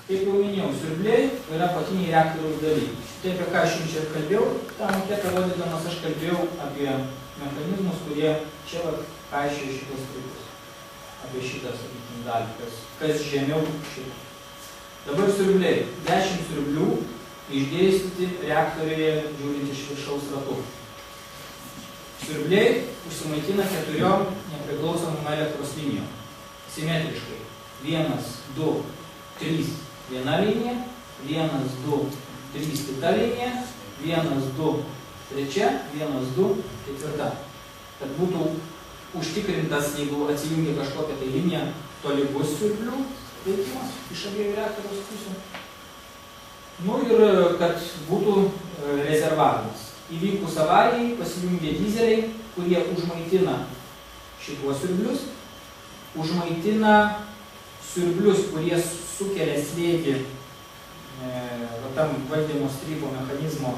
Kaip jau minėjau, siurbliai yra apatiniai reaktoriaus dalykai. Tai, apie ką aš jums čia kalbėjau, tą maketą rodydamas aš kalbėjau apie mechanizmus, kurie čia kaišioja šitos strypus. Apie šitą, sakykime, dalį, kas žemiau šitą. Dabar siurbliai. 10 siurblių išdėstyti reaktoriuje žiūrint iš viršaus ratu. Siurbliai užsimaitina 4 nepriklausomom elektros linijom. Simetriškai. 1, 2, 3 viena linija, 1, 2, 3 kita linija, 1, 2, trečia, 1, 2, ketvirta. Kad būtų užtikrintas, jeigu atsijungia kažkokia tai linija, tolygus siurblių veikimas iš abiejų reaktoriaus pusių. Nu ir kad būtų rezervavimas. Įvykus avarijai pasijungia dizeliai, kurie užmaitina šituos siurblius, užmaitina siurblius, kurie sukelia slėgį tam valdymo strypo mechanizmo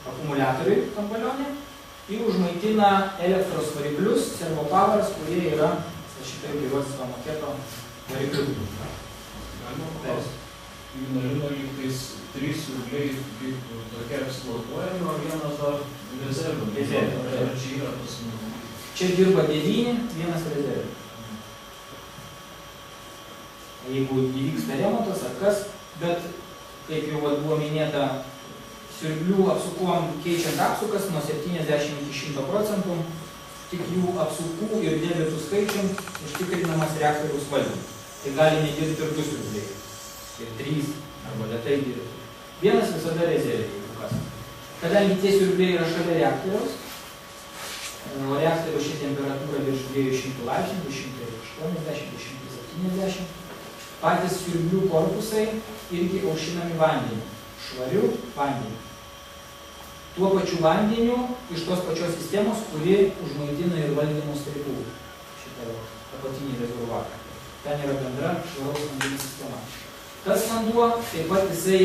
akumuliatoriui tam balionė ir užmaitina elektros variklius, servopavaras, kurie yra šitai įrodyto maketo variklių. Ignalino lygtais 3 siurbliai kaip tokia eksploatuojami, o vienas dar rezervą. Ar čia yra tas Čia dirba 9, vienas rezervas. Jeigu įvyksta remontas ar kas, bet, kaip jau buvo minėta, siurblių apsukom keičiant apsukas nuo 70 iki 100%, tik jų apsukų ir debitų skaičium užtikrinamas reaktoriaus valdymas. Tai gali nedirbti ir 2 siurbliai, ir 3, arba lėtai dirbti. Vienas visada rezervė, jeigu kas. Kadangi tie siurbliai yra šalia reaktoriaus, o reaktoriaus ši temperatūra virš 200 laipsnių, 280-270, patys siurblių korpusai irgi aušinami vandeniu, švariu vandeniu. Tuo pačiu vandeniu iš tos pačios sistemos, kuri užmaitina ir valdymo strypų šitą apatinį rezervuarą. Ten yra bendra švaraus vandenų sistema. Tas vanduo taip pat jisai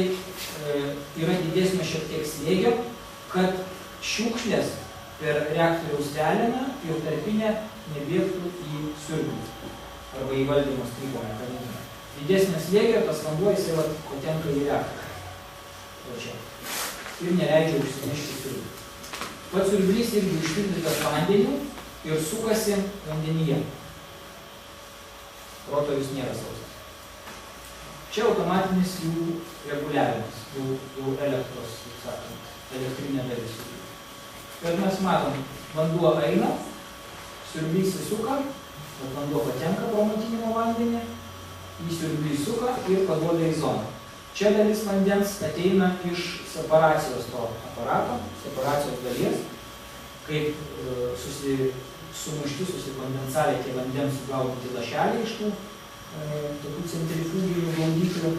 yra didesnio šiek tiek slėgio, kad šiukšlės per reaktoriaus seliną ir tarpinę nebėgtų į siurblius arba į valdymo strypo mechanizmą. Didesnio slėgio tas vanduo jisai patenka į reaktorių. Ir neleidžia užsinešti siurblių. Pats siurblys irgi užpildytas vandeniu ir sukasi vandenyje. Rotorius nėra sausas. Čia automatinis jų reguliavimas, jų elektros, sakant, elektrinė dalis. Ir mes matom, vanduo eina, siurblys įsuka, bet vanduo patenka pro maitinimo vandenį, į siurblį suka ir paduoda į zoną. Čia dalis vandens ateina iš separacijos to aparato, separacijos dalies, kaip sumušti, susikondensavę tie vandens sugaudyti lašeliai iš tų tokių centrifuginių gaudyklių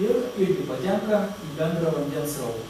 ir irgi patenka į bendrą vandens srautą.